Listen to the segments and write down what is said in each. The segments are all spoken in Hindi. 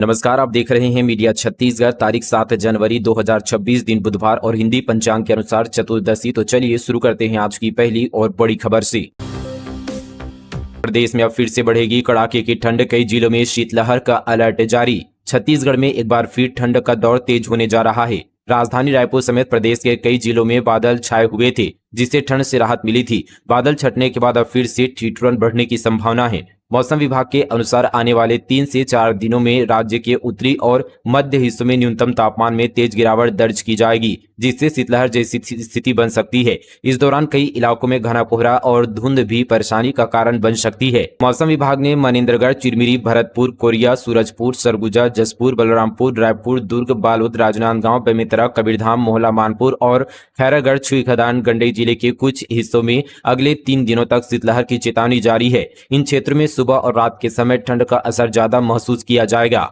नमस्कार, आप देख रहे हैं मीडिया छत्तीसगढ़। तारीख 7 जनवरी 2026 दिन बुधवार और हिंदी पंचांग के अनुसार चतुर्दशी। तो चलिए शुरू करते हैं आज की पहली और बड़ी खबर से। प्रदेश में अब फिर से बढ़ेगी कड़ाके की ठंड, कई जिलों में शीतलहर का अलर्ट जारी। छत्तीसगढ़ में एक बार फिर ठंड का दौर तेज होने जा रहा है। राजधानी रायपुर समेत प्रदेश के कई जिलों में बादल छाए हुए थे, जिससे ठंड से राहत मिली थी। बादल छटने के बाद अब फिर से ठिठुरन बढ़ने की संभावना है। मौसम विभाग के अनुसार आने वाले 3 से 4 दिनों में राज्य के उत्तरी और मध्य हिस्सों में न्यूनतम तापमान में तेज गिरावट दर्ज की जाएगी, जिससे शीतलहर जैसी स्थिति बन सकती है। इस दौरान कई इलाकों में घना कोहरा और धुंध भी परेशानी का कारण बन सकती है। मौसम विभाग ने मनेन्द्रगढ़, चिरमिरी, भरतपुर, कोरिया, सूरजपुर, सरगुजा, जसपुर, बलरामपुर, रायपुर, दुर्ग, बालोद, राजनांदगांव, बेमेतरा, कबीरधाम, मोहला, मानपुर और खैरागढ़, छुईखदान, गंडई जिले के कुछ हिस्सों में अगले 3 दिनों तक शीतलहर की चेतावनी जारी है। इन क्षेत्रों में सुबह और रात के समय ठंड का असर ज्यादा महसूस किया जाएगा।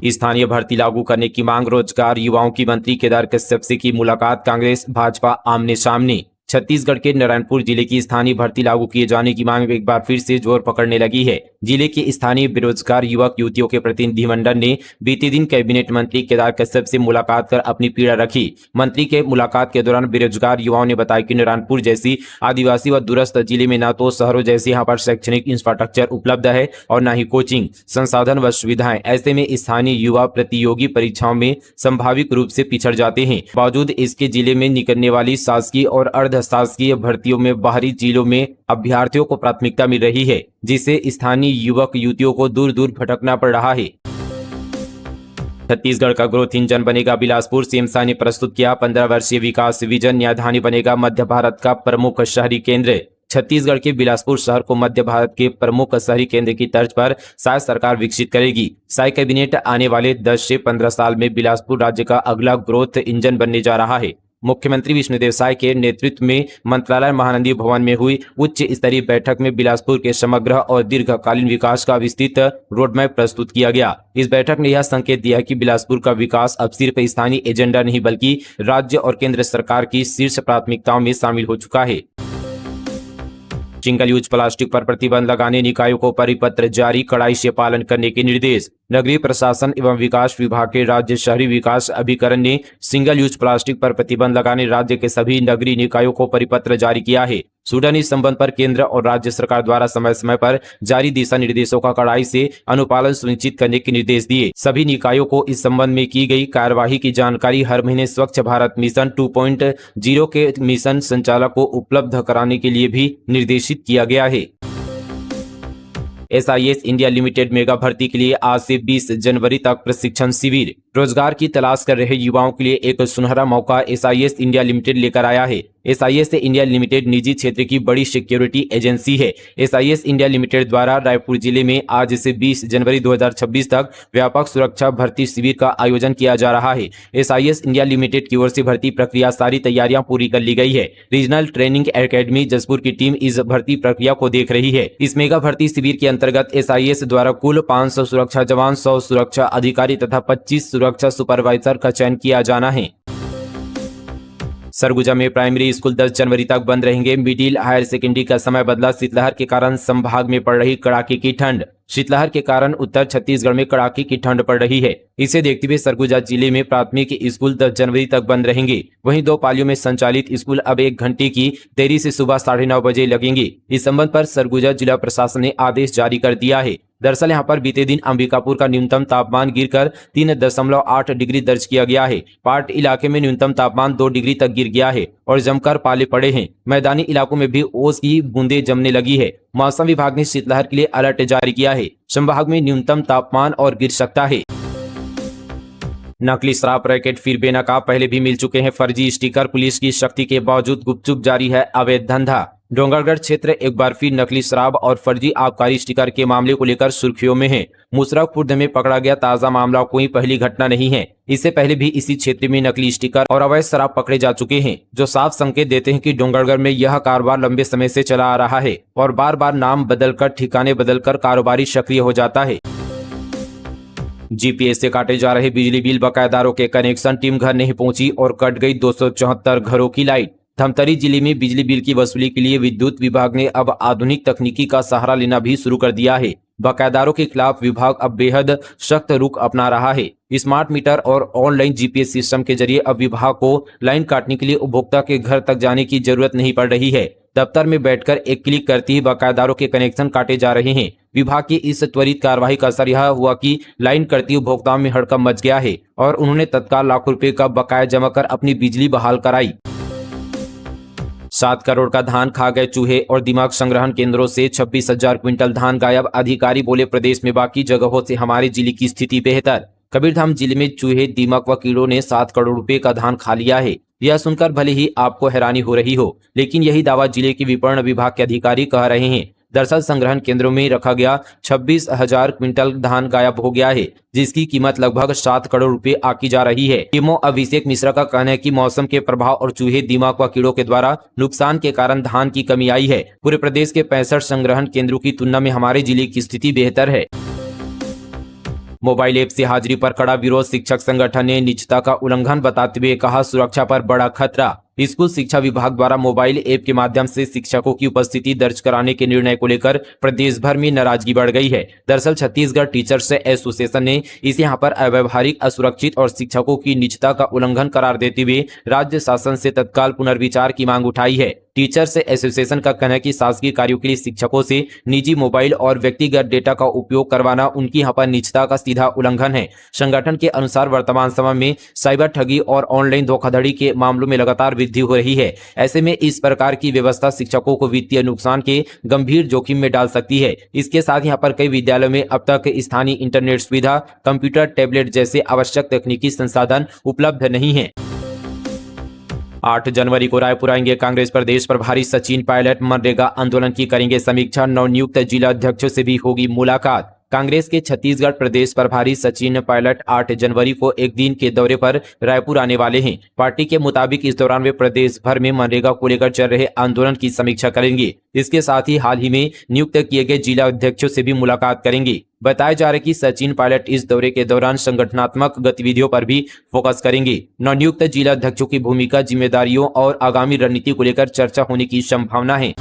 स्थानीय भर्ती लागू करने की मांग, रोजगार युवाओं की मंत्री केदार कश्यप से की मुलाकात, कांग्रेस भाजपा आमने सामने। छत्तीसगढ़ के नारायणपुर जिले की स्थानीय भर्ती लागू किए जाने की मांग एक बार फिर से जोर पकड़ने लगी है। जिले के स्थानीय बेरोजगार युवक युवतियों के प्रतिनिधिमंडल ने बीते दिन कैबिनेट मंत्री केदार कश्यप से मुलाकात कर अपनी पीड़ा रखी। मंत्री के मुलाकात के दौरान बेरोजगार युवाओं ने बताया कि नारायणपुर जैसी आदिवासी व दूरस्थ जिले में न तो शहरों जैसे यहाँ पर शैक्षणिक इंफ्रास्ट्रक्चर उपलब्ध है और न ही कोचिंग संसाधन व सुविधाएं। ऐसे में स्थानीय युवा प्रतियोगी परीक्षाओं में संभाविक रूप से पिछड़ जाते हैं। बावजूद इसके जिले में निकलने वाली शासकीय और अर्ध शासकीय भर्तियों में बाहरी जिलों में अभ्यर्थियों को प्राथमिकता मिल रही है, जिससे स्थानीय युवक युवतियों को दूर दूर भटकना पड़ रहा है। छत्तीसगढ़ का ग्रोथ इंजन बनेगा बिलासपुर, सीएम शाह ने प्रस्तुत किया 15 वर्षीय विकास विजन। राजधानी बनेगा मध्य भारत का प्रमुख शहरी केंद्र। छत्तीसगढ़ के बिलासपुर शहर को मध्य भारत के प्रमुख शहरी केंद्र की तर्ज पर शाह सरकार विकसित करेगी। शाह कैबिनेट आने वाले 10 से 15 साल में बिलासपुर राज्य का अगला ग्रोथ इंजन बनने जा रहा है। मुख्यमंत्री विष्णुदेव साय के नेतृत्व में मंत्रालय महानंदी भवन में हुई उच्च स्तरीय बैठक में बिलासपुर के समग्र और दीर्घकालीन विकास का विस्तृत रोडमैप प्रस्तुत किया गया। इस बैठक ने यह संकेत दिया कि बिलासपुर का विकास अब सिर्फ स्थानीय एजेंडा नहीं बल्कि राज्य और केंद्र सरकार की शीर्ष प्राथमिकताओं में शामिल हो चुका है। सिंगल यूज प्लास्टिक पर प्रतिबंध लगाने निकायों को परिपत्र जारी, कड़ाई से पालन करने के निर्देश। नगरीय प्रशासन एवं विकास विभाग के राज्य शहरी विकास अभिकरण ने सिंगल यूज प्लास्टिक पर प्रतिबंध लगाने राज्य के सभी नगरीय निकायों को परिपत्र जारी किया है। सूडन इस संबंध पर केंद्र और राज्य सरकार द्वारा समय समय पर जारी दिशा निर्देशों का कड़ाई से अनुपालन सुनिश्चित करने के निर्देश दिए। सभी निकायों को इस संबंध में की गई कार्यवाही की जानकारी हर महीने स्वच्छ भारत मिशन 2.0 के मिशन संचालक को उपलब्ध कराने के लिए भी निर्देशित किया गया है। SIS इंडिया लिमिटेड मेगा भर्ती के लिए आज से 20 जनवरी तक प्रशिक्षण शिविर। रोजगार की तलाश कर रहे युवाओं के लिए एक सुनहरा मौका SIS इंडिया लिमिटेड लेकर आया है। SIS इंडिया लिमिटेड निजी क्षेत्र की बड़ी सिक्योरिटी एजेंसी है। SIS इंडिया लिमिटेड द्वारा रायपुर जिले में आज से 20 जनवरी 2026 तक व्यापक सुरक्षा भर्ती शिविर का आयोजन किया जा रहा है। SIS इंडिया लिमिटेड की ओर से भर्ती प्रक्रिया सारी तैयारियां पूरी कर ली गई है। रीजनल ट्रेनिंग एकेडमी जसपुर की टीम इस भर्ती प्रक्रिया को देख रही है। इस मेगा भर्ती शिविर के अंतर्गत SIS द्वारा कुल 500 सुरक्षा जवान, 100 सुरक्षा अधिकारी तथा 25 सुरक्षा सुपरवाइजर का चयन किया जाना है। सरगुजा में प्राइमरी स्कूल 10 जनवरी तक बंद रहेंगे। मिडिल हायर सेकेंडरी का समय बदला। शीतलहर के कारण संभाग में पड़ रही कड़ाके की ठंड। शीतलहर के कारण उत्तर छत्तीसगढ़ में कड़ाके की ठंड पड़ रही है। इसे देखते हुए सरगुजा जिले में प्राथमिक स्कूल 10 जनवरी तक बंद रहेंगे। वहीं 2 पालियों में संचालित स्कूल अब 1 घंटे की देरी से सुबह 9:30 बजे लगेंगे। इस संबंध पर सरगुजा जिला प्रशासन ने आदेश जारी कर दिया है। दरअसल यहां पर बीते दिन अंबिकापुर का न्यूनतम तापमान गिरकर 3.8 डिग्री दर्ज किया गया है। पाट इलाके में न्यूनतम तापमान 2 डिग्री तक गिर गया है और जमकर पाले पड़े हैं। मैदानी इलाकों में भी ओस की बूंदें जमने लगी है। मौसम विभाग ने शीतलहर के लिए अलर्ट जारी किया है। संभाग में न्यूनतम तापमान और गिर सकता है। नकली शराब रैकेट फिर बेनकाब, पहले भी मिल चुके हैं फर्जी स्टिकर। पुलिस की सख्ती के बावजूद गुपचुप जारी है अवैध धंधा। डोंगरगढ़ क्षेत्र एक बार फिर नकली शराब और फर्जी आबकारी स्टिकर के मामले को लेकर सुर्खियों में है। मुसरफपुर में पकड़ा गया ताजा मामला कोई पहली घटना नहीं है। इससे पहले भी इसी क्षेत्र में नकली स्टिकर और अवैध शराब पकड़े जा चुके हैं, जो साफ संकेत देते हैं कि डोंगरगढ़ में यह कारोबार लंबे समय से चला आ रहा है और बार बार नाम बदलकर, ठिकाने बदलकर कारोबारी सक्रिय हो जाता है। GPS से काटे जा रहे बिजली बिल, बकायेदारों के कनेक्शन, टीम घर नहीं पहुंची और कट गई 274 घरों की लाइट। धमतरी जिले में बिजली बिल की वसूली के लिए विद्युत विभाग ने अब आधुनिक तकनीकी का सहारा लेना भी शुरू कर दिया है। बकायेदारों के खिलाफ विभाग अब बेहद सख्त रुख अपना रहा है। स्मार्ट मीटर और ऑनलाइन जीपीएस सिस्टम के जरिए अब विभाग को लाइन काटने के लिए उपभोक्ता के घर तक जाने की जरूरत नहीं पड़ रही है। दफ्तर में बैठकर एक क्लिक करते ही बकायेदारों के कनेक्शन काटे जा रहे हैं। विभाग की इस त्वरित कार्रवाई का असर यह हुआ कि लाइन कटती उपभोक्ताओं में हड़कंप मच गया है और उन्होंने तत्काल लाखों रुपए का बकाया जमा कर अपनी बिजली बहाल कराई। 7 करोड़ का धान खा गए चूहे और दिमाग संग्रहण केंद्रों से 26,000 क्विंटल धान गायब। अधिकारी बोले प्रदेश में बाकी जगहों से हमारे जिले की स्थिति बेहतर। कबीरधाम जिले में चूहे, दीमक व कीड़ों ने 7 करोड़ रुपए का धान खा लिया है। यह सुनकर भले ही आपको हैरानी हो रही हो, लेकिन यही दावा जिले के विपणन विभाग के अधिकारी कह रहे हैं। दरअसल संग्रहण केंद्रों में रखा गया 26,000 क्विंटल धान गायब हो गया है, जिसकी कीमत लगभग 7 करोड़ रुपए आकी जा रही है। टीमो अभिषेक मिश्रा का कहना है कि मौसम के प्रभाव और चूहे, दीमक व कीड़ों के द्वारा नुकसान के कारण धान की कमी आई है। पूरे प्रदेश के 65 संग्रहण केंद्रों की तुलना में हमारे जिले की स्थिति बेहतर है। मोबाइल ऐप से हाजिरी पर कड़ा विरोध। शिक्षक संगठन ने निजता का उल्लंघन बताते हुए कहा, सुरक्षा पर बड़ा खतरा। स्कूल शिक्षा विभाग द्वारा मोबाइल ऐप के माध्यम से शिक्षकों की उपस्थिति दर्ज कराने के निर्णय को लेकर प्रदेश भर में नाराजगी बढ़ गई है। दरअसल छत्तीसगढ़ टीचर्स एसोसिएशन ने इसे यहाँ पर अव्यवहारिक, असुरक्षित और शिक्षकों की निजता का उल्लंघन करार देते हुए राज्य शासन से तत्काल पुनर्विचार की मांग उठाई है। टीचर्स एसोसिएशन का कहना है कि शासकीय कार्यों के लिए शिक्षकों से निजी मोबाइल और व्यक्तिगत डेटा का उपयोग करवाना उनकी यहाँ पर निजता का सीधा उल्लंघन है। संगठन के अनुसार वर्तमान समय में साइबर ठगी और ऑनलाइन धोखाधड़ी के मामलों में लगातार वृद्धि हो रही है। ऐसे में इस प्रकार की व्यवस्था शिक्षकों को वित्तीय नुकसान के गंभीर जोखिम में डाल सकती है। इसके साथ यहाँ पर कई विद्यालयों में अब तक स्थानीय इंटरनेट सुविधा, कंप्यूटर, टैबलेट जैसे आवश्यक तकनीकी संसाधन उपलब्ध नहीं है। 8 जनवरी को रायपुर आएंगे कांग्रेस प्रदेश प्रभारी सचिन पायलट। मनरेगा आंदोलन की करेंगे समीक्षा। नवनियुक्त जिला अध्यक्षों से भी होगी मुलाकात। कांग्रेस के छत्तीसगढ़ प्रदेश प्रभारी सचिन पायलट 8 जनवरी को एक दिन के दौरे पर रायपुर आने वाले हैं। पार्टी के मुताबिक इस दौरान वे प्रदेश भर में मनरेगा को लेकर चल रहे आंदोलन की समीक्षा करेंगे। इसके साथ ही हाल ही में नियुक्त किए गए जिला अध्यक्षों से भी मुलाकात करेंगे। बताया जा रहा है कि सचिन पायलट इस दौरे के दौरान संगठनात्मक गतिविधियों पर भी फोकस करेंगे। नवनियुक्त जिला अध्यक्षों की भूमिका, जिम्मेदारियों और आगामी रणनीति को लेकर चर्चा होने की संभावना है।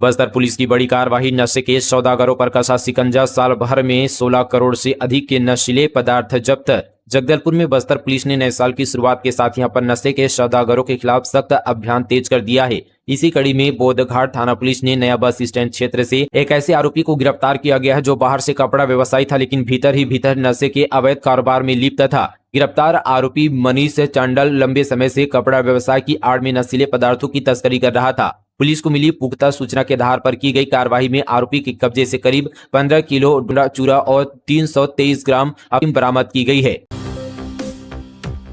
बस्तर पुलिस की बड़ी कार्रवाई। नशे के सौदागरों पर कसा शिकंजा। साल भर में 16 करोड़ से अधिक के नशीले पदार्थ जब्त। जगदलपुर में बस्तर पुलिस ने नए साल की शुरुआत के साथ यहां पर नशे के सौदागरों के खिलाफ सख्त अभियान तेज कर दिया है। इसी कड़ी में बोधघाट थाना पुलिस ने नया बस स्टैंड क्षेत्र से एक ऐसे आरोपी को गिरफ्तार किया गया है जो बाहर से कपड़ा व्यवसायी था, लेकिन भीतर ही भीतर नशे के अवैध कारोबार में लिप्त था। गिरफ्तार आरोपी मनीष चांडल लंबे समय से कपड़ा व्यवसाय की आड़ में नशीले पदार्थों की तस्करी कर रहा था। पुलिस को मिली पुख्ता सूचना के आधार पर की गई कार्रवाई में आरोपी के कब्जे से करीब 15 किलो चूरा और 323 ग्राम अफीम बरामद की गई है।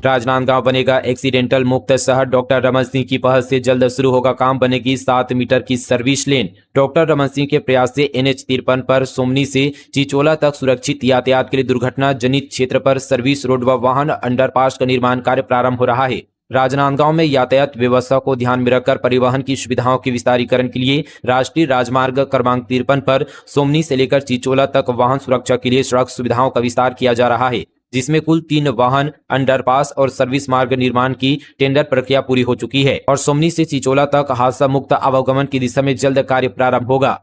राजनांदगांव बनेगा एक्सीडेंटल मुक्त शहर। डॉक्टर रमन सिंह की पहल से जल्द शुरू होगा काम। बनेगी 7 मीटर की service lane. Doctor Raman Singh के प्रयास से NH-53 पर सोमनी से चिचोला तक सुरक्षित यातायात के लिए दुर्घटना जनित क्षेत्र पर सर्विस रोड व वाहन अंडरपास का निर्माण कार्य प्रारंभ हो रहा है। राजनांदगांव में यातायात व्यवस्था को ध्यान में रखकर परिवहन की सुविधाओं के विस्तारीकरण के लिए राष्ट्रीय राजमार्ग क्रमांक 53 पर सोमनी से लेकर चिचोला तक वाहन सुरक्षा के लिए सड़क सुविधाओं का विस्तार किया जा रहा है, जिसमें कुल 3 वाहन अंडरपास और सर्विस मार्ग निर्माण की टेंडर प्रक्रिया पूरी हो चुकी है और सोमनी से चिचोला तक हादसा मुक्त आवागमन की दिशा में जल्द कार्य प्रारंभ होगा।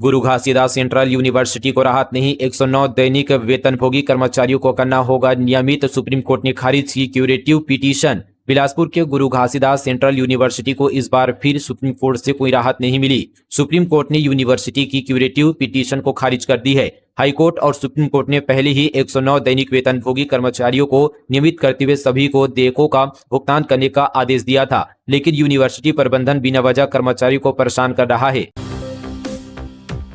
गुरु घासीदास सेंट्रल यूनिवर्सिटी को राहत नहीं। 109 दैनिक वेतनभोगी कर्मचारियों को करना होगा नियमित। सुप्रीम कोर्ट ने खारिज की क्यूरेटिव पिटीशन। बिलासपुर के गुरु घासीदास सेंट्रल यूनिवर्सिटी को इस बार फिर सुप्रीम कोर्ट से कोई राहत नहीं मिली। सुप्रीम कोर्ट ने यूनिवर्सिटी की क्यूरेटिव पिटीशन को खारिज कर दी है। हाई कोर्ट और सुप्रीम कोर्ट ने पहले ही 109 दैनिक वेतनभोगी कर्मचारियों को नियमित करते हुए सभी को देयकों का भुगतान करने का आदेश दिया था, लेकिन यूनिवर्सिटी प्रबंधन बिना वजह कर्मचारियों को परेशान कर रहा है।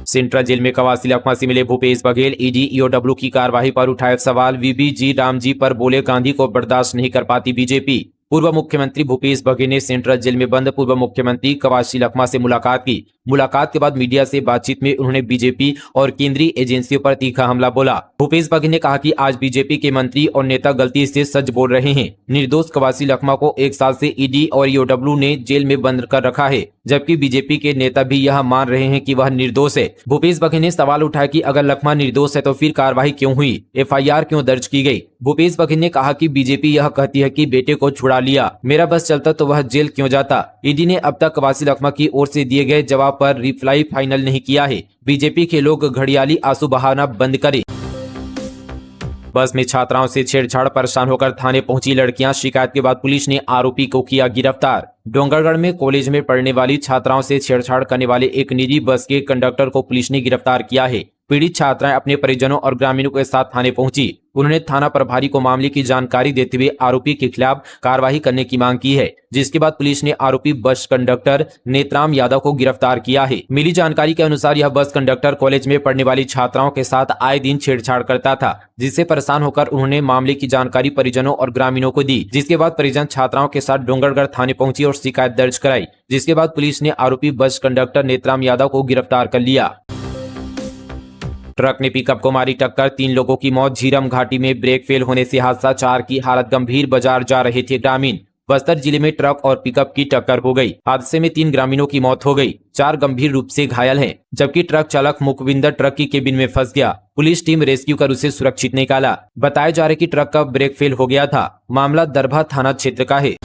सेंट्रल जेल में कवासी लखमा से मिले भूपेश बघेल। ईडी ईओडब्ल्यू की कार्रवाई पर उठाए सवाल। वीबी रामजी पर बोले, गांधी को बर्दाश्त नहीं कर पाती बीजेपी। पूर्व मुख्यमंत्री भूपेश बघेल ने सेंट्रल जेल में बंद पूर्व मुख्यमंत्री कवासी लखमा से मुलाकात की। मुलाकात के बाद मीडिया से बातचीत में उन्होंने बीजेपी और केंद्रीय एजेंसियों पर तीखा हमला बोला। भूपेश बघेल ने कहा कि आज बीजेपी के मंत्री और नेता गलती से सच बोल रहे हैं। निर्दोष कवासी लखमा को 1 साल से ईडी और ईओडब्ल्यू ने जेल में बंद कर रखा है, जबकि बीजेपी के नेता भी यह मान रहे हैं कि वह निर्दोष है। भूपेश बघेल ने सवाल उठाया कि अगर लखमा निर्दोष है तो फिर कार्रवाई क्यों हुई, FIR क्यों दर्ज की गई। भूपेश बघेल ने कहा कि बीजेपी यह कहती है कि बेटे को छुड़ा लिया, मेरा बस चलता तो वह जेल क्यों जाता। ईडी ने अब तक कवासी लखमा की ओर से दिए गए जवाब पर रिप्लाई फाइनल नहीं किया है। बीजेपी के लोग घड़ियाली आंसू बहाना बंद करें। बस में छात्राओं से छेड़छाड़, परेशान होकर थाने पहुंची लड़कियां, शिकायत के बाद पुलिस ने आरोपी को किया गिरफ्तार। डोंगरगढ़ में कॉलेज में पढ़ने वाली छात्राओं से छेड़छाड़ करने वाले एक निजी बस के कंडक्टर को पुलिस ने गिरफ्तार किया है। पीड़ित छात्राएं अपने परिजनों और ग्रामीणों के साथ थाने पहुंची। उन्होंने थाना प्रभारी को मामले की जानकारी देते हुए आरोपी के खिलाफ कार्रवाई करने की मांग की है, जिसके बाद पुलिस ने आरोपी बस कंडक्टर नेत्राम यादव को गिरफ्तार किया है। मिली जानकारी के अनुसार यह बस कंडक्टर कॉलेज में पढ़ने वाली छात्राओं के साथ आए दिन छेड़छाड़ करता था, जिससे परेशान होकर उन्होंने मामले की जानकारी परिजनों और ग्रामीणों को दी, जिसके बाद परिजन छात्राओं के साथ डोंगरगढ़ थाने पहुंची और शिकायत दर्ज कराई, जिसके बाद पुलिस ने आरोपी बस कंडक्टर नेत्राम यादव को गिरफ्तार कर लिया। ट्रक ने पिकअप को मारी टक्कर, 3 लोगों की मौत। झीरम घाटी में ब्रेक फेल होने से हादसा, 4 की हालत गंभीर, बाजार जा रहे थे ग्रामीण। बस्तर जिले में ट्रक और पिकअप की टक्कर हो गई। हादसे में 3 ग्रामीणों की मौत हो गई, 4 गंभीर रूप से घायल हैं, जबकि ट्रक चालक मुखविंदर ट्रक की केबिन में फंस गया। पुलिस टीम रेस्क्यू कर उसे सुरक्षित निकाला। बताया जा रहा है कि ट्रक का ब्रेक फेल हो गया था। मामला दरभा थाना क्षेत्र का है।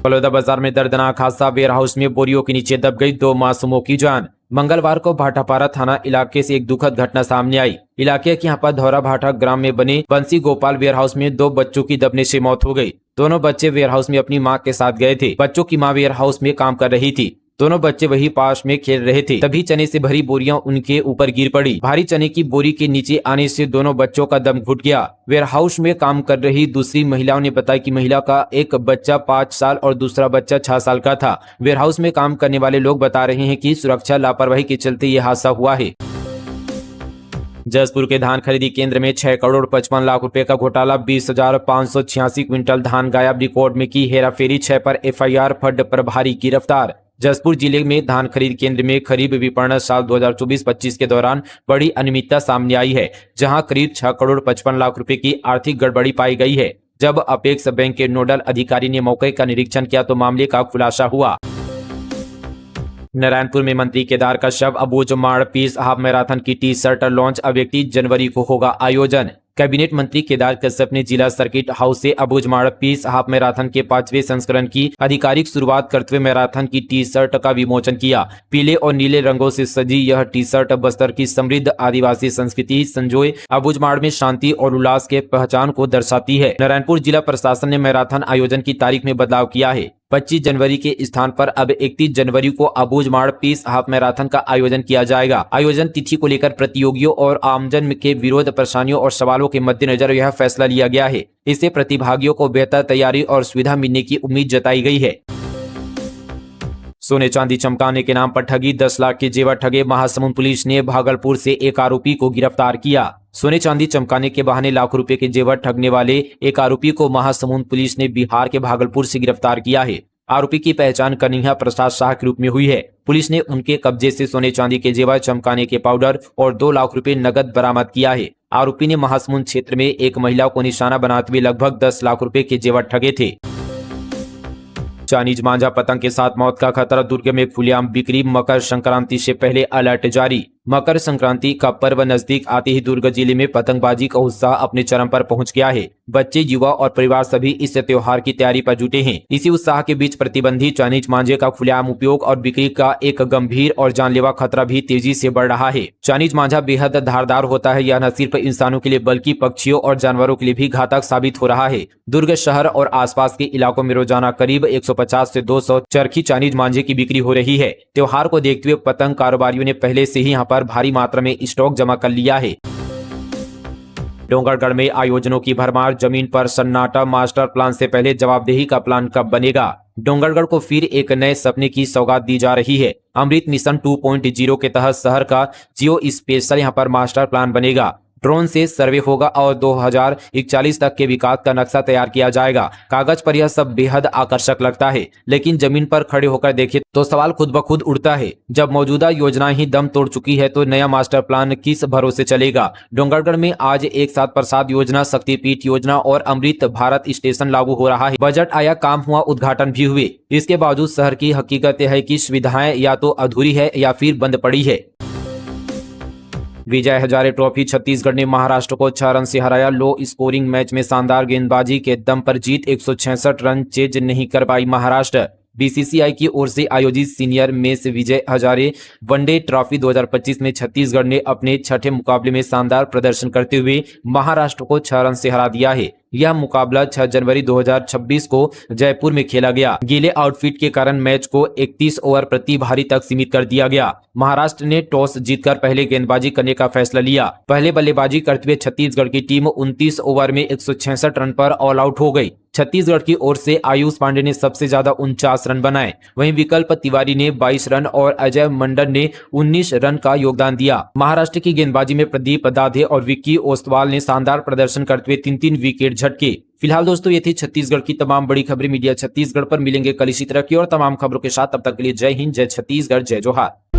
बलौदा बाजार में दर्दनाक हादसा, वेयर हाउस में बोरियों के नीचे दब गई 2 मासूमों की जान। मंगलवार को भाटापारा थाना इलाके से एक दुखद घटना सामने आई। इलाके के यहाँ पर धौरा भाटा ग्राम में बने बंसी गोपाल वेयर हाउस में 2 बच्चों की दबने से मौत हो गई। दोनों बच्चे वेयर हाउस में अपनी मां के साथ गए थे। बच्चों की मां वेयर हाउस में काम कर रही थी। दोनों बच्चे वही पास में खेल रहे थे, तभी चने से भरी बोरियां उनके ऊपर गिर पड़ी। भारी चने की बोरी के नीचे आने से दोनों बच्चों का दम घुट गया। वेयर हाउस में काम कर रही दूसरी महिलाओं ने बताया कि महिला का एक बच्चा 5 साल और दूसरा बच्चा 6 साल का था। वेयर हाउस में काम करने वाले लोग बता रहे हैं कि सुरक्षा लापरवाही के चलते ये हादसा हुआ है। जसपुर के धान खरीदी केंद्र में 6 करोड़ 55 लाख रुपए का घोटाला, 20,586 क्विंटल धान गायब, रिकॉर्ड में की हेराफेरी, 6 पर FIR, फड प्रभारी गिरफ्तार। जसपुर जिले में धान खरीद केंद्र में खरीफ विपणन साल 2024-25 के दौरान बड़ी अनियमितता सामने आई है, जहां करीब 6 करोड़ 55 लाख रुपए की आर्थिक गड़बड़ी पाई गई है। जब अपेक्स बैंक के नोडल अधिकारी ने मौके का निरीक्षण किया तो मामले का खुलासा हुआ। नारायणपुर में मंत्री केदार का शव, अबूझमाड़ पीस हाफ मैराथन की टी-शर्ट लॉन्च, 31 जनवरी को होगा आयोजन। कैबिनेट मंत्री केदार कश्यप ने जिला सर्किट हाउस से अबूझमाड़ पीस हाफ मैराथन के 5वें संस्करण की आधिकारिक शुरुआत करते हुए मैराथन की टी-शर्ट का विमोचन किया। पीले और नीले रंगों से सजी यह टी-शर्ट बस्तर की समृद्ध आदिवासी संस्कृति संजोए अबूझमाड़ में शांति और उल्लास के पहचान को दर्शाती है। नारायणपुर जिला प्रशासन ने मैराथन आयोजन की तारीख में बदलाव किया है। 25 जनवरी के स्थान पर अब 31 जनवरी को अबूझमाड़ पीस हाफ मैराथन का आयोजन किया जाएगा। आयोजन तिथि को लेकर प्रतियोगियों और आमजन के विरोध, परेशानियों और सवालों के मद्देनजर यह फैसला लिया गया है। इससे प्रतिभागियों को बेहतर तैयारी और सुविधा मिलने की उम्मीद जताई गई है। सोने चांदी चमकाने के नाम पर ठगी, 10 लाख के जेवर ठगे, महासमुंद पुलिस ने भागलपुर से एक आरोपी को गिरफ्तार किया। सोने चांदी चमकाने के बहाने लाखों रुपए के जेवर ठगने वाले एक आरोपी को महासमुंद पुलिस ने बिहार के भागलपुर से गिरफ्तार किया है। आरोपी की पहचान कन्हैया प्रसाद शाह के रूप में हुई है। पुलिस ने उनके कब्जे से सोने चांदी के जेवर, चमकाने के पाउडर और 2 लाख रुपए नगद बरामद किया है। आरोपी ने महासमुंद क्षेत्र में एक महिला को निशाना बनाते हुए लगभग 10 लाख रुपए के जेवर ठगे थे। चाइनीज मांझा पतंग के साथ मौत का खतरा, दुर्ग में खुलेआम बिक्री, मकर संक्रांति से पहले अलर्ट जारी। मकर संक्रांति का पर्व नजदीक आते ही दुर्ग जिले में पतंगबाजी का उत्साह अपने चरम पर पहुंच गया है। बच्चे, युवा और परिवार सभी इस त्योहार की तैयारी पर जुटे हैं। इसी उत्साह के बीच प्रतिबंधित चाइनीज मांझे का खुलेआम उपयोग और बिक्री का एक गंभीर और जानलेवा खतरा भी तेजी से बढ़ रहा है। चाइनीज मांझा बेहद धारदार होता है। यह न सिर्फ इंसानों के लिए बल्कि पक्षियों और जानवरों के लिए भी घातक साबित हो रहा है। दुर्ग शहर और आसपास के इलाकों में रोजाना करीब 150 से 200 चरखी चाइनीज मांझे की बिक्री हो रही है। त्योहार को देखते हुए पतंग कारोबारियों ने पहले से ही यहाँ पर भारी मात्रा में स्टॉक जमा कर लिया है। डोंगरगढ़ में आयोजनों की भरमार, जमीन पर सन्नाटा, मास्टर प्लान से पहले जवाबदेही का प्लान कब बनेगा। डोंगरगढ़ को फिर एक नए सपने की सौगात दी जा रही है। अमृत मिशन 2.0 के तहत शहर का जियो स्पेशल यहाँ पर मास्टर प्लान बनेगा। ड्रोन से सर्वे होगा और 2041 तक के विकास का नक्शा तैयार किया जाएगा। कागज पर यह सब बेहद आकर्षक लगता है, लेकिन जमीन पर खड़े होकर देखें तो सवाल खुद ब खुद उठता है। जब मौजूदा योजना ही दम तोड़ चुकी है तो नया मास्टर प्लान किस भरोसे चलेगा। डोंगरगढ़ में आज एक साथ प्रसाद योजना, शक्तिपीठ योजना और अमृत भारत स्टेशन लागू हो रहा है। बजट आया, काम हुआ, उद्घाटन भी हुए। इसके बावजूद शहर की हकीकत है कि सुविधाएं या तो अधूरी है या फिर बंद पड़ी है। विजय हजारे ट्रॉफी, छत्तीसगढ़ ने महाराष्ट्र को 6 रन से हराया। लो स्कोरिंग मैच में शानदार गेंदबाजी के दम पर जीत, 166 रन चेज नहीं कर पाई महाराष्ट्र। बीसीसीआई की ओर से आयोजित senior mess Vijay Hazare one day trophy 2025 में छत्तीसगढ़ ने अपने छठे मुकाबले में शानदार प्रदर्शन करते हुए महाराष्ट्र को 6 रन से हरा दिया है। यह मुकाबला 6 जनवरी 2026 को जयपुर में खेला गया। गीले आउटफिट के कारण मैच को 31 ओवर प्रति पारी तक सीमित कर दिया गया। महाराष्ट्र ने टॉस जीतकर पहले गेंदबाजी करने का फैसला लिया। पहले बल्लेबाजी करते हुए छत्तीसगढ़ की टीम 29 ओवर में 166 रन पर ऑल आउट हो गई। छत्तीसगढ़ की ओर से आयुष पांडे ने सबसे ज्यादा 49 रन बनाए। वहीं विकल्प तिवारी ने 22 रन और अजय मंडल ने 19 रन का योगदान दिया। महाराष्ट्र की गेंदबाजी में प्रदीप दाधे और विक्की ओस्तवाल ने शानदार प्रदर्शन करते हुए 3-3 विकेट झटके। फिलहाल दोस्तों ये थी छत्तीसगढ़ की तमाम बड़ी खबरें मीडिया छत्तीसगढ़ पर। मिलेंगे कल इसी तरह की और तमाम खबरों के साथ। तब तक के लिए जय हिंद, जय छत्तीसगढ़, जय जोहार।